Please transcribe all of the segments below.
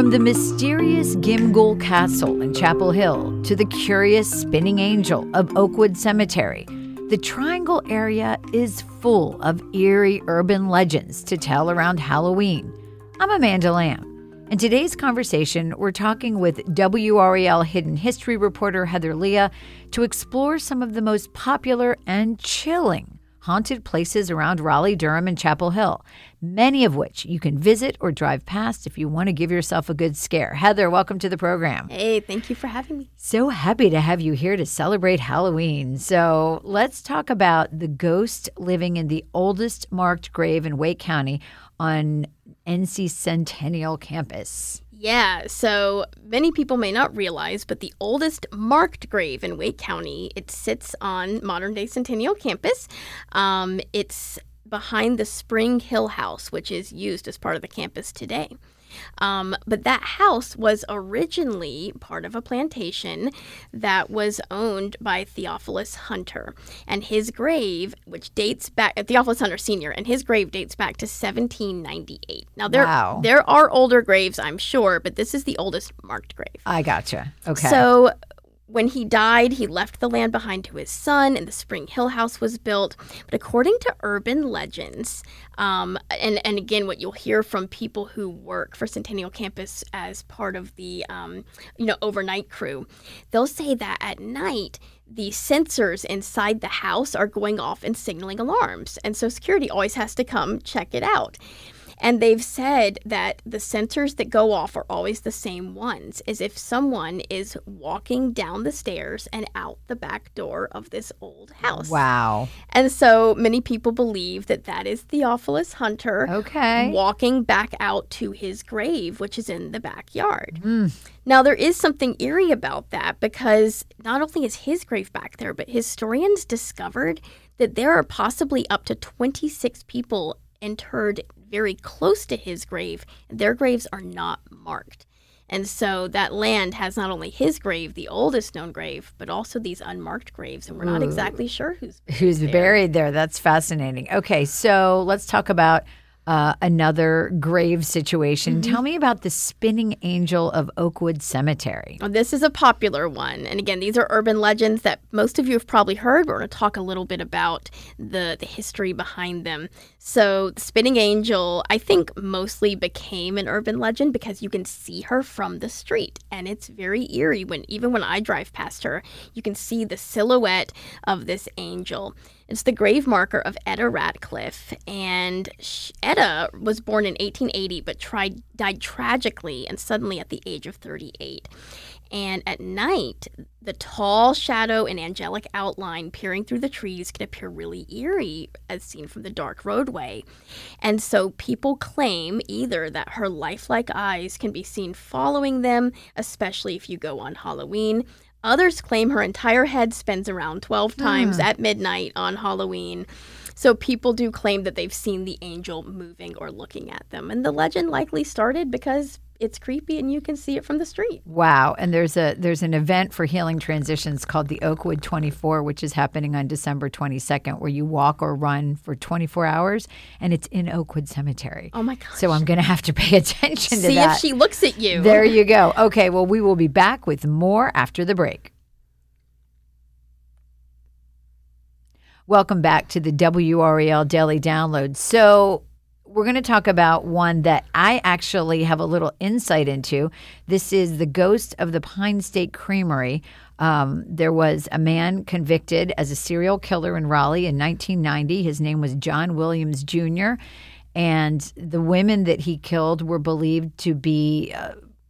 From the mysterious Gimghoul Castle in Chapel Hill to the curious spinning angel of Oakwood Cemetery, the Triangle area is full of eerie urban legends to tell around Halloween. I'm Amanda Lamb. In today's conversation, we're talking with WRAL Hidden History reporter Heather Leah to explore some of the most popular and chilling haunted places around Raleigh, Durham, and Chapel Hill, many of which you can visit or drive past if you want to give yourself a good scare. Heather, welcome to the program. Hey, thank you for having me. So happy to have you here to celebrate Halloween. So let's talk about the ghost living in the oldest marked grave in Wake County on NC Centennial campus. Yeah, so many people may not realize, but the oldest marked grave in Wake County, it sits on modern-day Centennial campus. It's behind the Spring Hill House, which is used as part of the campus today. But that house was originally part of a plantation that was owned by Theophilus Hunter. And his grave, which dates back, Theophilus Hunter Sr., and his grave dates back to 1798. Now, there are older graves, I'm sure, but this is the oldest marked grave. I gotcha. Okay. So when he died, he left the land behind to his son, and the Spring Hill House was built. But according to urban legends, and again, what you'll hear from people who work for Centennial Campus as part of the, overnight crew, they'll say that at night, the sensors inside the house are going off and signaling alarms. And so security always has to come check it out. And they've said that the sensors that go off are always the same ones, as if someone is walking down the stairs and out the back door of this old house. Wow. And so many people believe that that is Theophilus Hunter walking back out to his grave, which is in the backyard. Now, there is something eerie about that because not only is his grave back there, but historians discovered that there are possibly up to 26 people interred very close to his grave, and their graves are not marked. And so that land has not only his grave, the oldest known grave, but also these unmarked graves, and we're not exactly sure who's buried there. That's fascinating. Okay, so let's talk about another grave situation. Tell me about the spinning angel of Oakwood Cemetery. Well, this is a popular one. And again, these are urban legends that most of you have probably heard, but we're going to talk a little bit about the history behind them. So the spinning angel, I think, mostly became an urban legend because you can see her from the street. And it's very eerie. Even when I drive past her, you can see the silhouette of this angel. It's the grave marker of Etta Ratcliffe, and Etta was born in 1880 but died tragically and suddenly at the age of 38. And at night, the tall shadow and angelic outline peering through the trees can appear really eerie as seen from the dark roadway. And so people claim either that her lifelike eyes can be seen following them, especially if you go on Halloween. Others claim her entire head spins around 12 times at midnight on Halloween. So people do claim that they've seen the angel moving or looking at them. And the legend likely started because it's creepy and you can see it from the street. Wow. And there's an event for healing transitions called the Oakwood 24, which is happening on December 22nd, where you walk or run for 24 hours, and it's in Oakwood Cemetery. Oh, my gosh. So I'm going to have to pay attention to that. See if she looks at you. There you go. Okay, well, we will be back with more after the break. Welcome back to the WRAL Daily Download. So we're going to talk about one that I actually have a little insight into. This is the ghost of the Pine State Creamery. There was a man convicted as a serial killer in Raleigh in 1990. His name was John Williams Jr., and the women that he killed were believed to be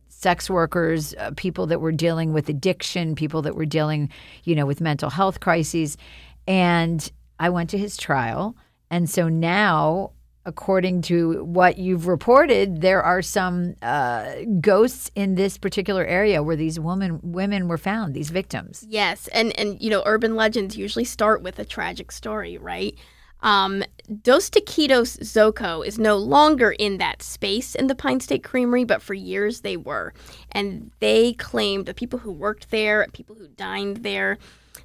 sex workers, people that were dealing with addiction, people that were dealing, with mental health crises. And I went to his trial. And so now, according to what you've reported, there are some ghosts in this particular area where these women were found, these victims. Yes. And urban legends usually start with a tragic story, right? Dos Taquitos Zoco is no longer in that space in the Pine State Creamery, but for years they were. And they claimed the people who worked there, people who dined there,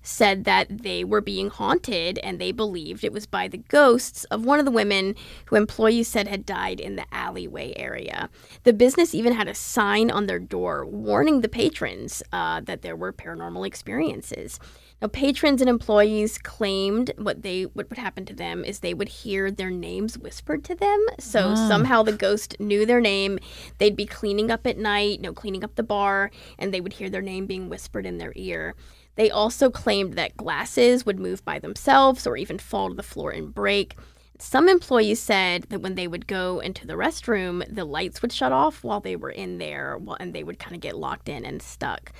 said that they were being haunted, and they believed it was by the ghosts of one of the women who employees said had died in the alleyway area. The business even had a sign on their door warning the patrons that there were paranormal experiences. Now, patrons and employees claimed what would happen to them is they would hear their names whispered to them. So somehow the ghost knew their name. They'd be cleaning up at night, cleaning up the bar, and they would hear their name being whispered in their ear. They also claimed that glasses would move by themselves or even fall to the floor and break. Some employees said that when they would go into the restroom, the lights would shut off while they were in there, and they would kind of get locked in and stuck.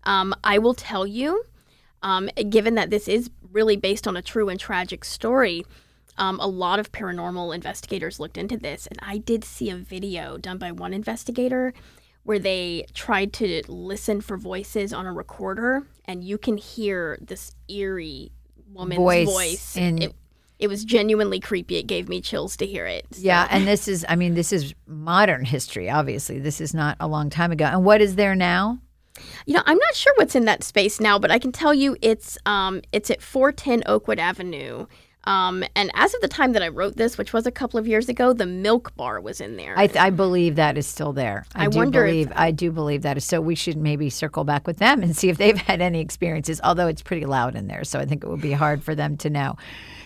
I will tell you, given that this is really based on a true and tragic story, a lot of paranormal investigators looked into this, and I did see a video done by one investigator where they tried to listen for voices on a recorder, and you can hear this eerie woman's voice. It was genuinely creepy. It gave me chills to hear it. So. Yeah, and this is modern history, obviously. This is not a long time ago. And what is there now? I'm not sure what's in that space now, but I can tell you it's at 410 Oakwood Avenue. And as of the time that I wrote this, which was a couple of years ago, the Milk Bar was in there. I believe that is still there. I do believe that is. So we should maybe circle back with them and see if they've had any experiences, although it's pretty loud in there. So I think it would be hard for them to know.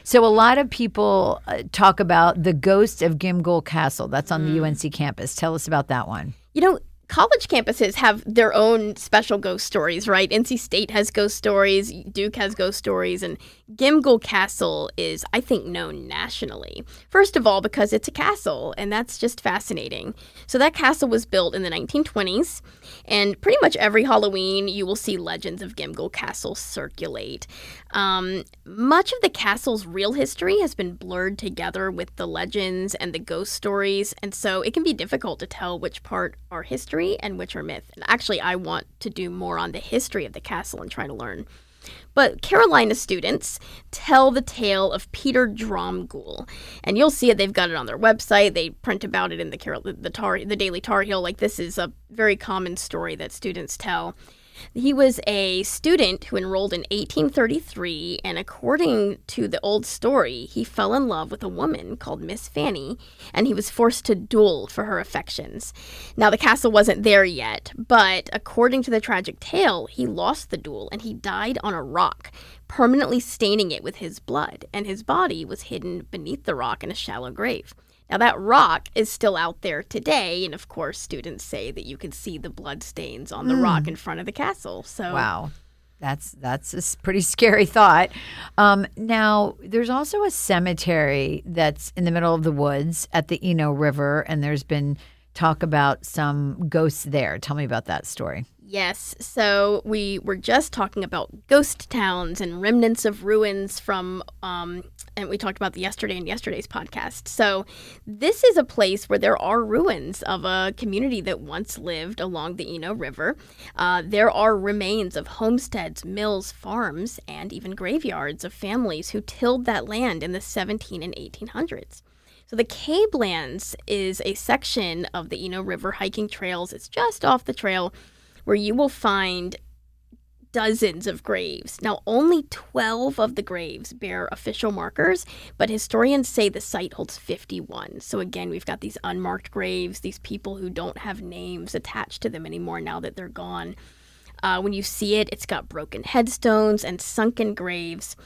So a lot of people talk about the ghost of Gimghoul Castle. That's on the UNC campus. Tell us about that one. College campuses have their own special ghost stories, right? NC State has ghost stories, Duke has ghost stories, and Gimghoul Castle is, I think, known nationally. First of all, because it's a castle, and that's just fascinating. So that castle was built in the 1920s, and pretty much every Halloween you will see legends of Gimghoul Castle circulate. Much of the castle's real history has been blurred together with the legends and the ghost stories, and so it can be difficult to tell which part are history and which are myth. And actually, I want to do more on the history of the castle and try to learn. But Carolina students tell the tale of Peter Dromgoole, and you'll see it. They've got it on their website. They print about it in the Daily Tar Heel. Like, this is a very common story that students tell. He was a student who enrolled in 1833, and according to the old story, he fell in love with a woman called Miss Fanny, and he was forced to duel for her affections. Now, the castle wasn't there yet, but according to the tragic tale, he lost the duel, and he died on a rock, permanently staining it with his blood, and his body was hidden beneath the rock in a shallow grave. Now, that rock is still out there today, and of course, students say that you can see the blood stains on the rock in front of the castle. So, wow, that's a pretty scary thought. Now, there's also a cemetery that's in the middle of the woods at the Eno River, and there's been talk about some ghosts there. Tell me about that story. Yes. So we were just talking about ghost towns and remnants of ruins from, and we talked about yesterday's podcast. So this is a place where there are ruins of a community that once lived along the Eno River. There are remains of homesteads, mills, farms, and even graveyards of families who tilled that land in the 17 and 1800s. So the Cabelands is a section of the Eno River hiking trails. It's just off the trail where you will find dozens of graves. Now, only 12 of the graves bear official markers, but historians say the site holds 51. So again, we've got these unmarked graves, these people who don't have names attached to them anymore now that they're gone. When you see it, it's got broken headstones and sunken graves.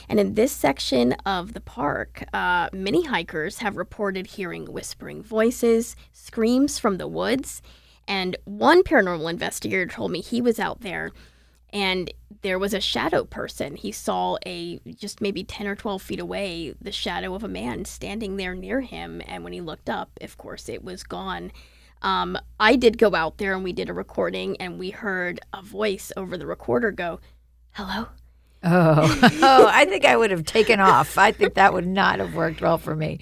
And in this section of the park, many hikers have reported hearing whispering voices, screams from the woods. And one paranormal investigator told me he was out there and there was a shadow person. He saw just maybe 10 or 12 feet away, the shadow of a man standing there near him. And when he looked up, of course, it was gone. I did go out there and we did a recording and we heard a voice over the recorder go, "Hello?" Oh, I think I would have taken off. I think that would not have worked well for me.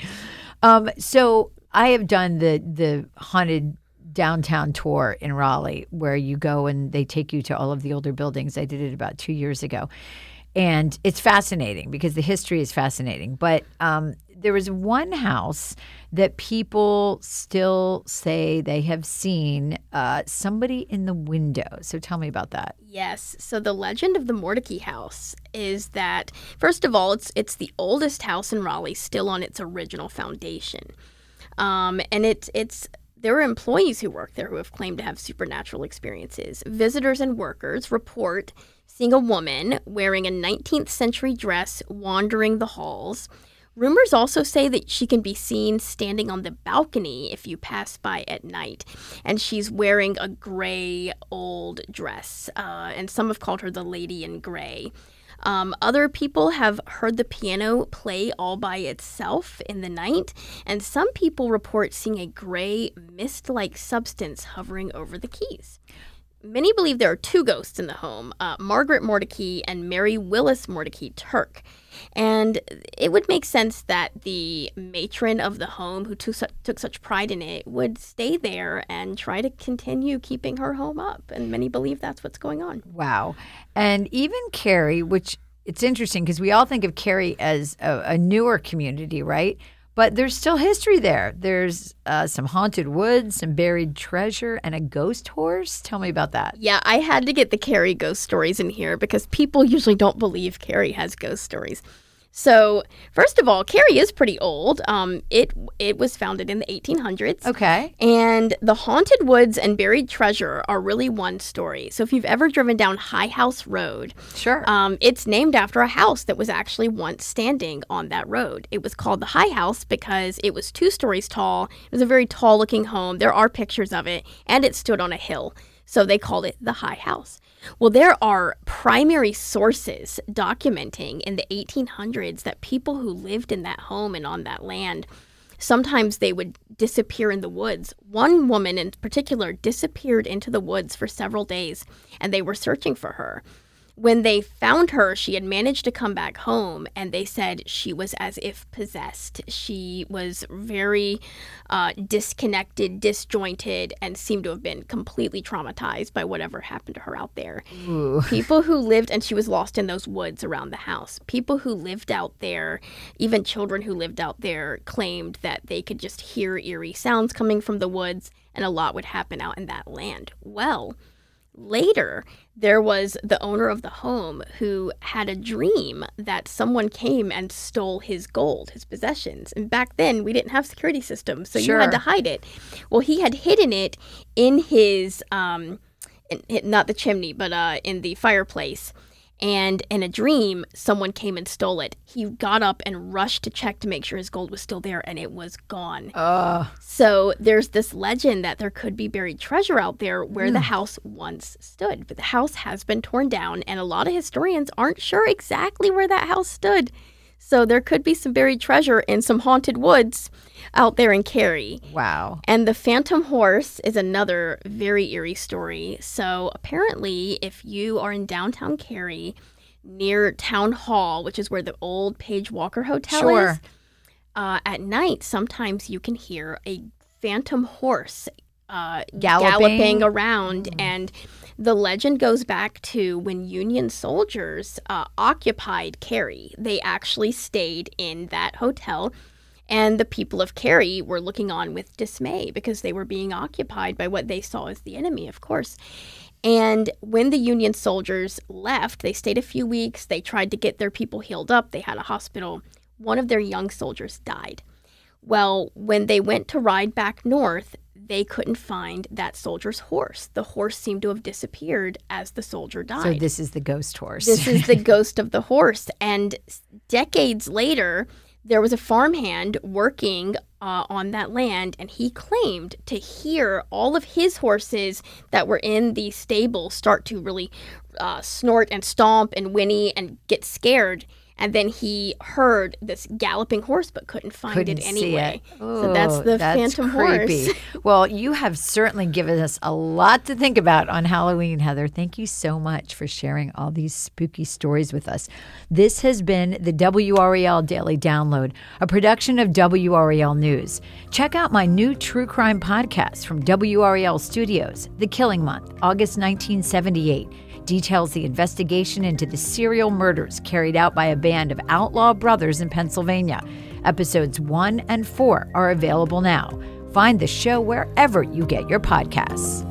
So I have done the haunted downtown tour in Raleigh where you go and they take you to all of the older buildings. I did it about 2 years ago. And it's fascinating because the history is fascinating. But there was one house that people still say they have seen somebody in the window. So tell me about that. Yes. So the legend of the Mordecai house is that, first of all, it's the oldest house in Raleigh, still on its original foundation. And there are employees who work there who have claimed to have supernatural experiences. Visitors and workers report seeing a woman wearing a 19th century dress wandering the halls. Rumors also say that she can be seen standing on the balcony if you pass by at night. And she's wearing a gray old dress. And some have called her the Lady in Gray. Other people have heard the piano play all by itself in the night, and some people report seeing a gray, mist-like substance hovering over the keys. Many believe there are two ghosts in the home, Margaret Mordecai and Mary Willis Mordecai Turk. And it would make sense that the matron of the home, who took such pride in it, would stay there and try to continue keeping her home up. And many believe that's what's going on. Wow. And even Cary, which it's interesting because we all think of Cary as a newer community, right? But there's still history there. There's some haunted woods, some buried treasure, and a ghost horse. Tell me about that. Yeah, I had to get the Cary ghost stories in here because people usually don't believe Cary has ghost stories. So, first of all, Cary is pretty old. It was founded in the 1800s. Okay. And the haunted woods and buried treasure are really one story. So if you've ever driven down High House Road, sure, it's named after a house that was actually once standing on that road. It was called the High House because it was 2 stories tall. It was a very tall-looking home. There are pictures of it, and it stood on a hill. So they called it the High House. Well, there are primary sources documenting in the 1800s that people who lived in that home and on that land, sometimes they would disappear in the woods. One woman in particular disappeared into the woods for several days, and they were searching for her. When they found her, she had managed to come back home, and they said she was as if possessed. She was very disconnected, disjointed, and seemed to have been completely traumatized by whatever happened to her out there. Ooh. People who lived, and she was lost in those woods around the house. People who lived out there, even children who lived out there, claimed that they could just hear eerie sounds coming from the woods, and a lot would happen out in that land. Well, later, there was the owner of the home who had a dream that someone came and stole his gold, his possessions. And back then, we didn't have security systems, so Sure. you had to hide it. Well, he had hidden it in his, not the chimney, but in the fireplace. And in a dream, someone came and stole it. He got up and rushed to check to make sure his gold was still there, and it was gone. So there's this legend that there could be buried treasure out there where the house once stood. But the house has been torn down, and a lot of historians aren't sure exactly where that house stood. So there could be some buried treasure in some haunted woods out there in Cary. Wow. And the phantom horse is another very eerie story. So apparently, if you are in downtown Cary, near Town Hall, which is where the old Page Walker Hotel Sure. is, at night, sometimes you can hear a phantom horse galloping around. And the legend goes back to when Union soldiers occupied Cary. They actually stayed in that hotel, and the people of Cary were looking on with dismay because they were being occupied by what they saw as the enemy, of course. And when the Union soldiers left, they stayed a few weeks. They tried to get their people healed up. They had a hospital. One of their young soldiers died. Well, when they went to ride back north, they couldn't find that soldier's horse. The horse seemed to have disappeared as the soldier died. So this is the ghost horse. This is the ghost of the horse. And decades later, there was a farmhand working on that land, and he claimed to hear all of his horses that were in the stable start to really snort and stomp and whinny and get scared. And then he heard this galloping horse but couldn't find it anyway. So that's the phantom creepy. horse. Well, you have certainly given us a lot to think about on Halloween, Heather. Thank you so much for sharing all these spooky stories with us. This has been the WRAL Daily Download, a production of WRAL News. Check out my new true crime podcast from WRAL Studios, The Killing Month, August 1978. Details the investigation into the serial murders carried out by a band of outlaw brothers in Pennsylvania. Episodes 1 and 4 are available now. Find the show wherever you get your podcasts.